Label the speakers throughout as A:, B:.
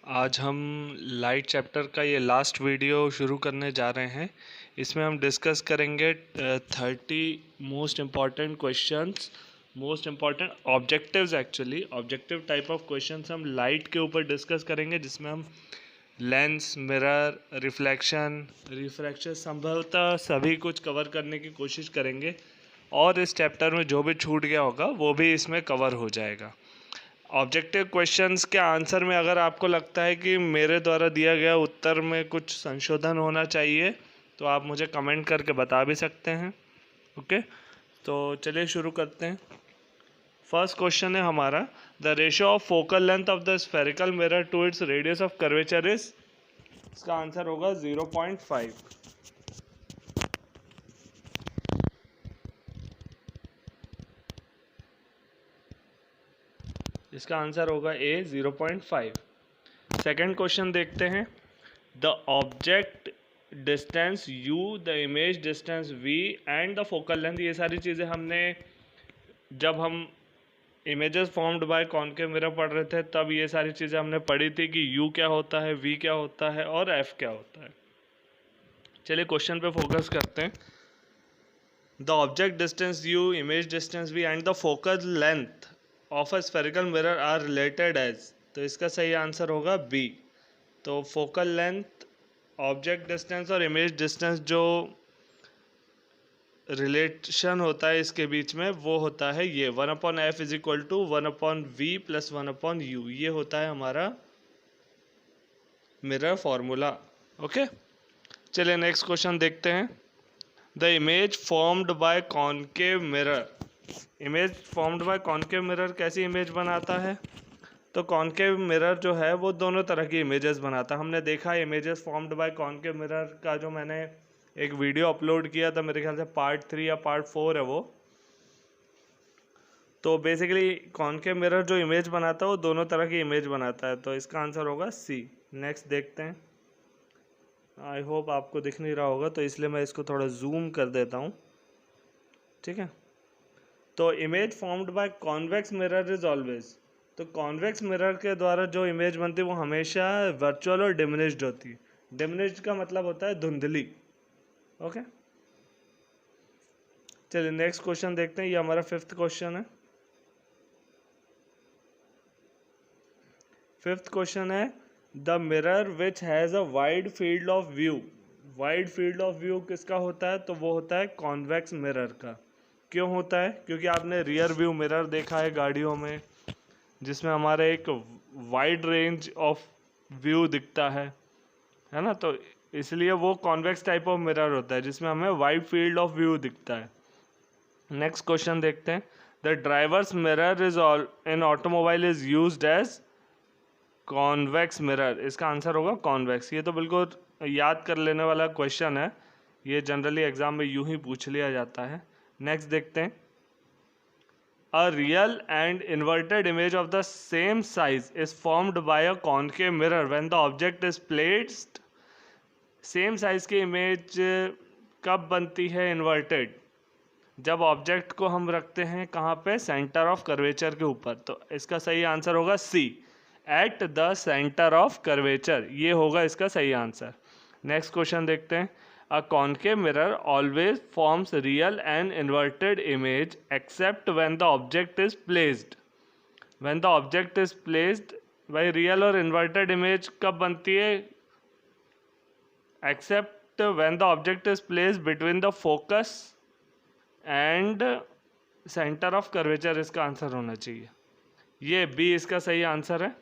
A: आज हम light chapter का ये लास्ट वीडियो शुरू करने जा रहे हैं। इसमें हम डिस्कस करेंगे 30 most important questions, most important objectives. Actually objective type of questions हम लाइट के ऊपर डिस्कस करेंगे, जिसमें हम लेंस, मिरर, रिफ्रैक्शन संभवतः सभी कुछ कवर करने की कोशिश करेंगे, और इस चैप्टर में जो भी छूट गया होगा वो भी इसमें कवर हो जाएगा। ऑब्जेक्टिव क्वेश्चंस के आंसर में अगर आपको लगता है कि मेरे द्वारा दिया गया उत्तर में कुछ संशोधन होना चाहिए, तो आप मुझे कमेंट करके बता भी सकते हैं। ओके, तो चलिए शुरू करते हैं। फर्स्ट क्वेश्चन है हमारा, the ratio of focal length of the spherical mirror to its radius of curvature is. इसका आंसर होगा 0.5। इसका आंसर होगा ए 0.5। सेकेंड क्वेश्चन देखते हैं, the object distance u, the image distance v and the focal length. ये सारी चीज़ें हमने जब हम images formed bye concave mirror पढ़ रहे थे तब ये सारी चीज़ें हमने पढ़ी थी कि u क्या होता है, v क्या होता है और f क्या होता है। चलिए क्वेश्चन पे फोकस करते हैं। The object distance u, image distance v and the focal length of a spherical mirror are related as. तो इसका सही आंसर होगा b। तो फोकल लेंथ, ऑब्जेक्ट डिस्टेंस और इमेज डिस्टेंस जो रिलेशन होता है इसके बीच में, वो होता है ये 1/f is equal to 1/v plus 1/u। ये होता है हमारा मिरर फॉर्मूला। ओके, चलिए नेक्स्ट क्वेश्चन देखते हैं। The image formed by concave mirror. Image formed by concave mirror कैसी इमेज बनाता है? तो कॉनकेव मिरर जो है वो दोनों तरह की इमेजेस बनाता है। हमने देखा images formed bye concave mirror का जो मैंने एक वीडियो अपलोड किया था, मेरे ख्याल से पार्ट 3 या पार्ट 4 है वो। तो बेसिकली कॉनकेव मिरर जो इमेज बनाता है वो दोनों तरह की इमेज बनाता है। तो इसका आंसर होगा सी। नेक्स्ट देखते हैं। आई होप आपको दिख नहीं रहा होगा, तो इसलिए मैं इसको थोड़ा जूम कर देता हूँ। ठीक है, तो image formed by convex mirror is always. तो कॉन्वेक्स मिरर के द्वारा जो इमेज बनती है वो हमेशा वर्चुअल और डिमिनिश्ड होती है। डिमिनिश्ड का मतलब होता है धुंधली। ओके, चलिए नेक्स्ट क्वेश्चन देखते हैं। ये हमारा फिफ्थ क्वेश्चन है। फिफ्थ क्वेश्चन है, the mirror which has a wide field of view. Wide field of view किसका होता है? तो वो होता है कॉन्वेक्स मिरर का। क्यों होता है? क्योंकि आपने रियर व्यू मिरर देखा है गाड़ियों में, जिसमें हमारा एक वाइड रेंज ऑफ व्यू दिखता है ना। तो इसलिए वो कॉन्वेक्स टाइप ऑफ मिरर होता है जिसमें हमें वाइड फील्ड ऑफ व्यू दिखता है। नेक्स्ट क्वेश्चन देखते हैं। The driver's mirror is in automobile is used as convex mirror. इसका आंसर होगा कॉन्वेक्स। ये तो बिल्कुल याद कर लेने वाला क्वेश्चन है, ये जनरली एग्जाम में यूं ही पूछ लिया जाता है। नेक्स्ट देखते हैं। A real and inverted image of the same size is formed by a concave mirror when the object is placed। Same size की इमेज कब बनती है इन्वर्टेड? जब ऑब्जेक्ट को हम रखते हैं कहाँ पे? सेंटर ऑफ कर्वेचर के ऊपर। तो इसका सही आंसर होगा C, at the centre of curvature. ये होगा इसका सही आंसर। नेक्स्ट क्वेश्चन देखते हैं। A concave mirror always forms real and inverted image except when the object is placed। When the object is placed, भाई रियल और inverted image कब बनती है? Except when the object is placed between the focus and center of curvature। इसका answer होना चाहिए ये B, इसका सही आंसर है।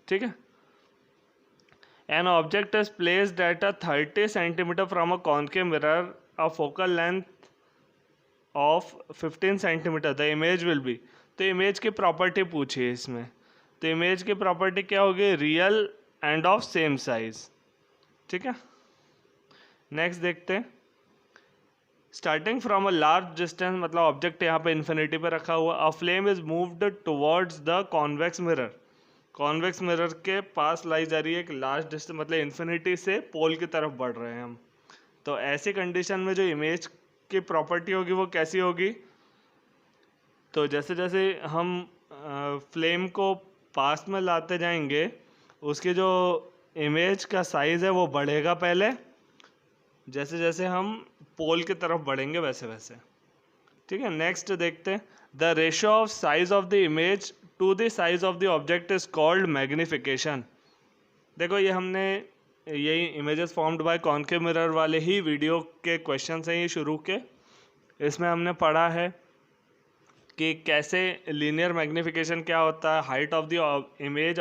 A: ठीक है, An object is placed at a 30 cm from a concave mirror, a focal length of 15 cm, the image will be। तो इमेज की प्रॉपर्टी पूछी है इसमें। तो इमेज की प्रॉपर्टी क्या होगी? Real end of same size. ठीक है, नेक्स्ट देखते हैं। Starting from a large distance, मतलब ऑब्जेक्ट यहाँ पे इन्फिनिटी पे रखा हुआ, अ flame is moved towards the convex mirror. Convex mirror के पास लाई जा रही है एक लार्ज डिस्टेंस, मतलब इन्फिनिटी से पोल की तरफ बढ़ रहे हैं हम। तो ऐसी कंडीशन में जो इमेज की प्रॉपर्टी होगी वो कैसी होगी? तो जैसे जैसे हम फ्लेम को पास में लाते जाएंगे उसकी जो इमेज का साइज़ है वो बढ़ेगा पहले, जैसे जैसे हम पोल की तरफ बढ़ेंगे वैसे वैसे। ठीक है, नेक्स्ट देखते हैं। The ratio of size of the image to the size of the object is called magnification. देखो ये हमने यही images formed by concave mirror वाले ही वीडियो के क्वेश्चन हैं ये शुरू के। इसमें हमने पढ़ा है कि कैसे लीनियर मैग्निफिकेशन क्या होता है, height of the image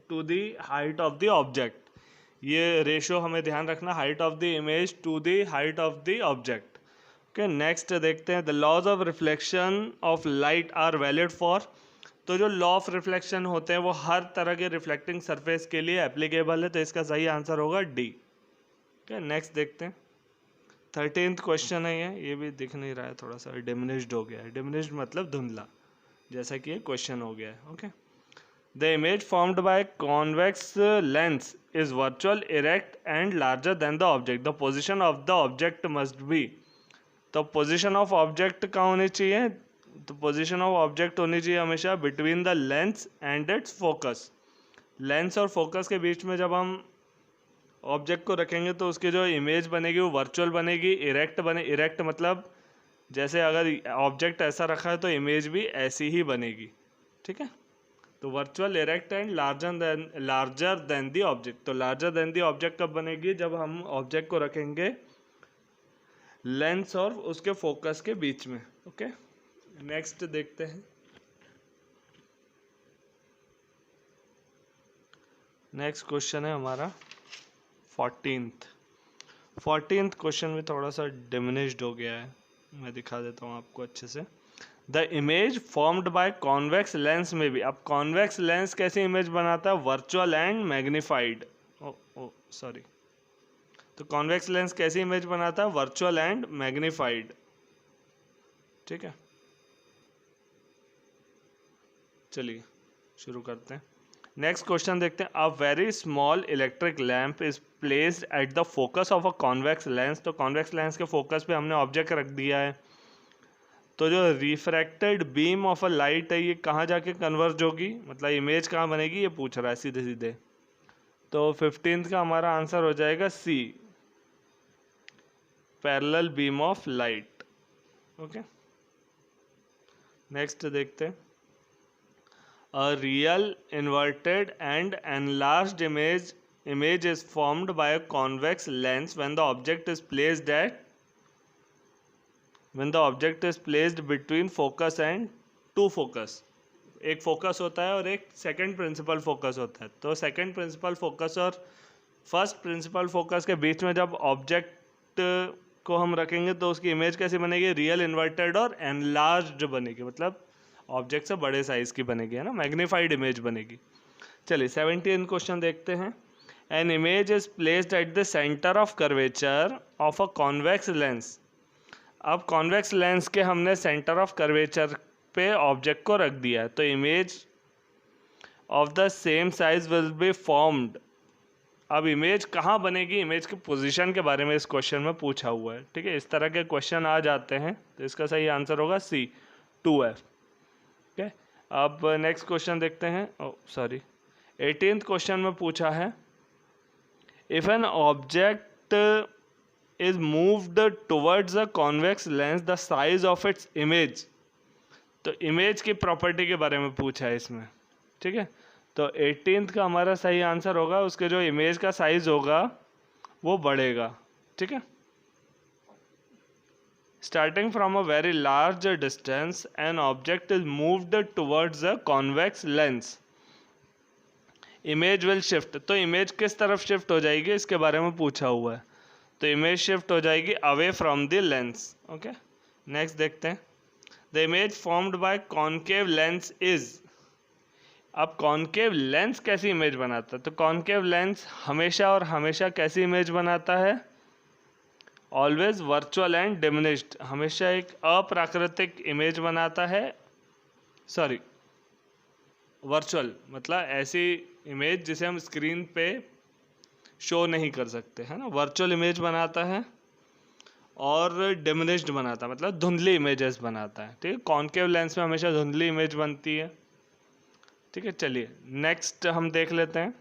A: to the height of the object. ये रेशियो हमें ध्यान रखना, height of the image to the height of the object. Okay, next देखते हैं। The laws of reflection of light are valid for. तो जो law of reflection होते हैं वो हर तरह के रिफ्लेक्टिंग सरफेस के लिए एप्लीकेबल है, तो इसका सही आंसर होगा डी। ओके, नेक्स्ट देखते हैं। 13th क्वेश्चन है ये भी दिख नहीं रहा है, थोड़ा सा डिमिनिश्ड हो गया है। डिमिनिश्ड मतलब धुंधला, जैसा कि ये क्वेश्चन हो गया है। Okay, the image formed by convex lens is virtual, erect and larger than the object. The position of the object must be. तो पोजिशन ऑफ ऑब्जेक्ट कहाँ होनी चाहिए? तो पोजीशन ऑफ ऑब्जेक्ट होनी चाहिए हमेशा between the lens and it's focus. Lens और focus के बीच में जब हम ऑब्जेक्ट को रखेंगे तो उसकी जो इमेज बनेगी वो वर्चुअल बनेगी, इरेक्ट मतलब जैसे अगर ऑब्जेक्ट ऐसा रखा है तो इमेज भी ऐसी ही बनेगी। ठीक है, तो virtual, erect and larger than the object. तो लार्जर देन द ऑब्जेक्ट कब बनेगी? जब हम ऑब्जेक्ट को रखेंगे लेंस और उसके फोकस के बीच में। ओके, नेक्स्ट देखते हैं। नेक्स्ट क्वेश्चन है हमारा 14th क्वेश्चन में थोड़ा सा डिमिनिश्ड हो गया है, मैं दिखा देता हूँ आपको अच्छे से। The image formed by convex lens में भी। अब कॉन्वेक्स लेंस कैसी इमेज बनाता है? Virtual and magnified. सॉरी, तो कॉन्वेक्स लेंस कैसी इमेज बनाता है? Virtual and magnified. ठीक है, चलिए शुरू करते हैं। नेक्स्ट क्वेश्चन देखते हैं। A very small electric lamp is placed at the focus of a convex lens. तो कॉन्वेक्स लेंस के फोकस पे हमने ऑब्जेक्ट रख दिया है, तो जो refracted beam of a light है ये कहाँ जाके कन्वर्ज होगी, मतलब इमेज कहाँ बनेगी, ये पूछ रहा है सीधे सीधे। तो 15th का हमारा आंसर हो जाएगा C, parallel beam of light. Okay, next देखते हैं। A real inverted and enlarged image is formed by a convex lens when the object is placed between focus and two focus। एक focus होता है और एक second principal focus होता है। तो सेकंड प्रिंसिपल फोकस और फर्स्ट प्रिंसिपल फोकस के बीच में जब ऑब्जेक्ट को हम रखेंगे तो उसकी इमेज कैसी बनेगी? रियल इन्वर्टेड और एनलार्ज्ड बनेगी, मतलब ऑब्जेक्ट से बड़े साइज की बनेगी, है ना, मैग्नीफाइड इमेज बनेगी। चलिए 17th क्वेश्चन देखते हैं। An image is placed at the centre of curvature of a convex lens. अब कॉन्वेक्स लेंस के हमने सेंटर ऑफ कर्वेचर पे ऑब्जेक्ट को रख दिया है, तो image of the same size will be formed. अब इमेज कहाँ बनेगी? इमेज के पोजीशन के बारे में इस क्वेश्चन में पूछा हुआ है। ठीक है, इस तरह के क्वेश्चन आ जाते हैं, तो इसका सही आंसर होगा सी, 2F। ओके, अब नेक्स्ट क्वेश्चन देखते हैं। 18th क्वेश्चन में पूछा है। If an object is moved towards a convex lens the size of its image. तो इमेज की प्रॉपर्टी के बारे में पूछा है इसमें। ठीक है, तो 18th का हमारा सही आंसर होगा, उसके जो इमेज का साइज होगा वो बढ़ेगा। ठीक है, Starting from a very large distance, an object is moved towards a convex lens. Image will shift. तो इमेज किस तरफ शिफ्ट हो जाएगी इसके बारे में पूछा हुआ है, तो इमेज शिफ्ट हो जाएगी away from the lens. Okay, next देखते हैं। The image formed by concave lens is. अब कॉन्केव लेंस कैसी इमेज बनाता है? तो कॉन्केव लेंस हमेशा और हमेशा कैसी इमेज बनाता है? Always virtual and diminished. हमेशा एक अप्राकृतिक इमेज बनाता है, सॉरी वर्चुअल मतलब ऐसी इमेज जिसे हम स्क्रीन पे शो नहीं कर सकते, है ना, वर्चुअल इमेज बनाता है। और डिमिनिश्ड बनाता है मतलब धुंधली इमेजेस बनाता है। ठीक है, कॉन्केव लेंस में हमेशा धुंधली इमेज बनती है। ठीक है, चलिए नेक्स्ट हम देख लेते हैं।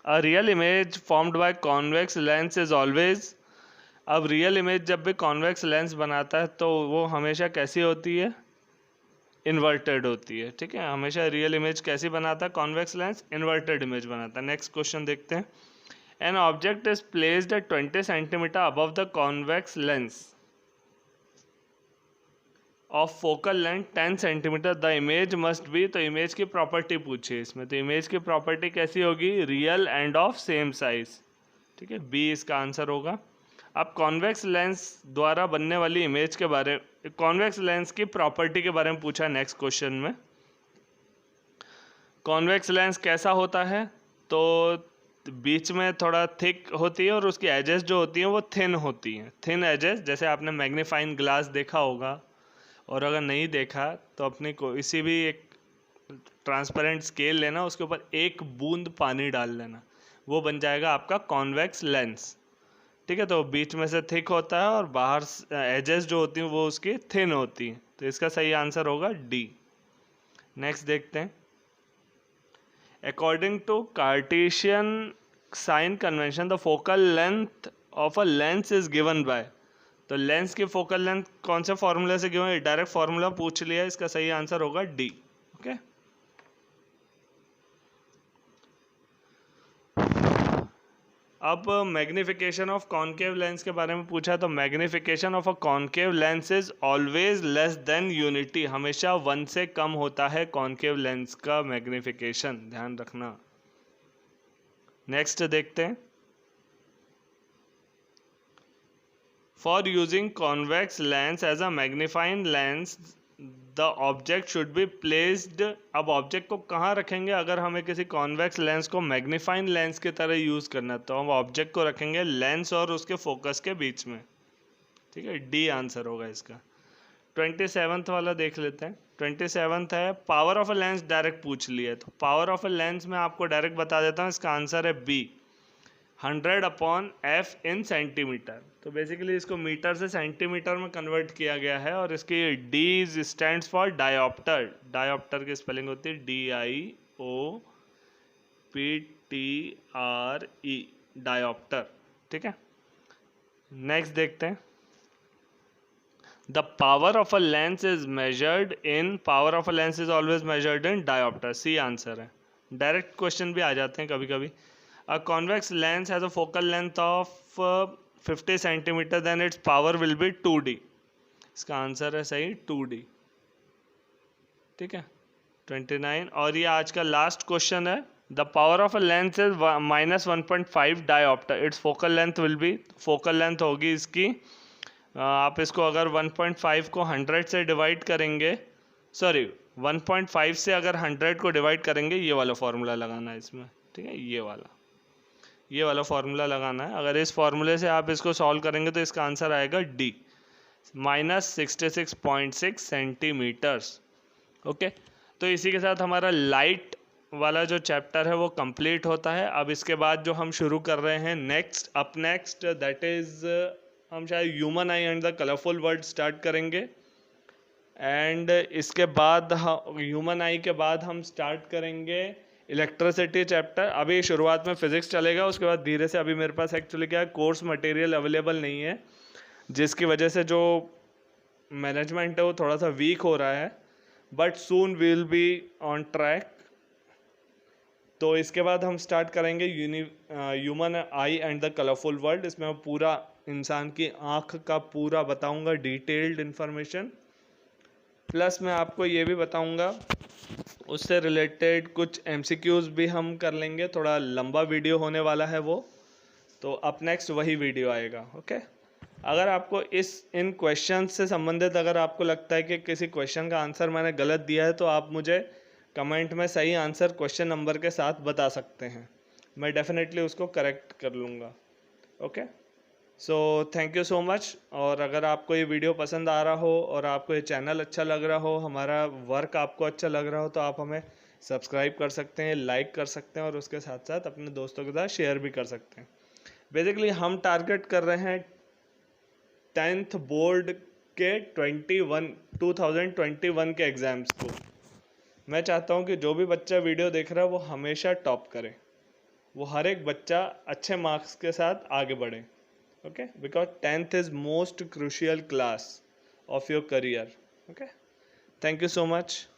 A: A real image formed by convex lens is always, अब रियल इमेज जब भी कॉन्वेक्स लेंस बनाता है तो वो हमेशा कैसी होती है, इन्वर्टेड होती है, ठीक है। हमेशा रियल इमेज कैसी बनाता है कॉन्वेक्स लेंस, इन्वर्टेड इमेज बनाता है। नेक्स्ट क्वेश्चन देखते हैं। An object is placed at 20 centimetre above the convex lens of focal length 10 centimetre, the image must be, तो इमेज की प्रॉपर्टी पूछी इसमें, तो इमेज की प्रॉपर्टी कैसी होगी, real end of same size, ठीक है, बी इसका आंसर होगा। अब कॉन्वेक्स लेंस द्वारा बनने वाली इमेज के बारे, कॉन्वेक्स लेंस की प्रॉपर्टी के बारे में पूछा नेक्स्ट क्वेश्चन में। कॉन्वेक्स लेंस कैसा होता है, तो बीच में थोड़ा थिक होती है और उसकी एजेस जो होती हैं वो थिन होती हैं, थिन एजेस, जैसे आपने मैग्नीफाइंग ग्लास देखा होगा, और अगर नहीं देखा तो अपनी को इसी भी एक ट्रांसपेरेंट स्केल लेना, उसके ऊपर एक बूंद पानी डाल लेना, वो बन जाएगा आपका कॉन्वेक्स लेंस, ठीक है। तो बीच में से थिक होता है और बाहर एजेस जो होती हैं वो उसकी थिन होती हैं, तो इसका सही आंसर होगा डी। नेक्स्ट देखते हैं। According to Cartesian sign convention the focal length of a lens is given by, तो लेंस की फोकल लेंथ कौन से फॉर्मूले से गिवन है, डायरेक्ट फॉर्मूला पूछ लिया, इसका सही आंसर होगा डी, ओके। अब मैग्निफिकेशन ऑफ कॉनकेव लेंस के बारे में पूछा, तो magnification of a concave lens is always less than unity, हमेशा 1 से कम होता है कॉनकेव लेंस का मैग्निफिकेशन, ध्यान रखना। नेक्स्ट देखते हैं। For using convex lens as a magnifying lens the object should be placed, अब ऑब्जेक्ट को कहाँ रखेंगे अगर हमें किसी कॉन्वेक्स लेंस को मैग्नीफाइंग लेंस की तरह यूज़ करना है, तो हम ऑब्जेक्ट को रखेंगे लेंस और उसके फोकस के बीच में, ठीक है, डी आंसर होगा इसका। 27th वाला देख लेते हैं। 27th है power of a lens, direct पूछ लिया है, तो पावर ऑफ अ लेंस में आपको डायरेक्ट बता देता हूँ, इसका आंसर है बी, 100/f इन सेंटीमीटर, तो बेसिकली इसको मीटर से सेंटीमीटर में कन्वर्ट किया गया है, और इसकी D stands for dioptre, dioptre की स्पेलिंग होती है DIOPTRE, डायोप्टर, ठीक है। नेक्स्ट देखते हैं। The power of a lens is measured in, power of a lens is always measured in dioptre, C answer है। डायरेक्ट क्वेश्चन भी आ जाते हैं कभी कभी। A convex lens has a focal length of 50 centimeter, then its power will be 2D, इसका answer है सही 2D, ठीक है। 29, और ये आज का लास्ट क्वेश्चन है। The power of a lens is -1.5 dioptre, it's focal length will be, focal length होगी इसकी, आप इसको अगर 1.5 को 100 से डिवाइड करेंगे, सॉरी 1.5 से अगर 100 को डिवाइड करेंगे, ये वाला फॉर्मूला लगाना है इसमें, ठीक है, ये वाला फार्मूला लगाना है। अगर इस फार्मूले से आप इसको सॉल्व करेंगे तो इसका आंसर आएगा डी, -66.6 सेंटीमीटर्स, ओके। तो इसी के साथ हमारा लाइट वाला जो चैप्टर है वो कंप्लीट होता है। अब इसके बाद जो हम शुरू कर रहे हैं नेक्स्ट दैट इज हम शायद human I and the colourful world start करेंगे, एंड इसके बाद ह्यूमन आई के बाद हम स्टार्ट करेंगे इलेक्ट्रिसिटी चैप्टर। अभी शुरुआत में फिजिक्स चलेगा, उसके बाद धीरे से, अभी मेरे पास एक्चुअली क्या है, कोर्स मटेरियल अवेलेबल नहीं है, जिसकी वजह से जो मैनेजमेंट है वो थोड़ा सा वीक हो रहा है, but soon will be on track. तो इसके बाद हम स्टार्ट करेंगे human I and the colourful world, इसमें मैं पूरा इंसान की आँख का पूरा बताऊंगा, डिटेल्ड इन्फॉर्मेशन, प्लस मैं आपको ये भी बताऊंगा उससे रिलेटेड कुछ MCQs भी हम कर लेंगे, थोड़ा लंबा वीडियो होने वाला है वो, तो अप नेक्स्ट वही वीडियो आएगा, ओके। अगर आपको इन क्वेश्चन से संबंधित अगर आपको लगता है कि किसी क्वेश्चन का आंसर मैंने गलत दिया है, तो आप मुझे कमेंट में सही आंसर क्वेश्चन नंबर के साथ बता सकते हैं, मैं डेफिनेटली उसको करेक्ट कर लूँगा, okay. So thank you so much. और अगर आपको ये वीडियो पसंद आ रहा हो और आपको ये चैनल अच्छा लग रहा हो, हमारा वर्क आपको अच्छा लग रहा हो, तो आप हमें सब्सक्राइब कर सकते हैं, लाइक कर सकते हैं, और उसके साथ साथ अपने दोस्तों के साथ शेयर भी कर सकते हैं। बेसिकली हम टारगेट कर रहे हैं 10th बोर्ड के 2021 के एग्ज़ाम्स को। मैं चाहता हूँ कि जो भी बच्चा वीडियो देख रहा है वो हमेशा टॉप करे, वो हर एक बच्चा अच्छे मार्क्स के साथ आगे बढ़े. Okay, because 10th is most crucial class of your career. Okay, thank you so much.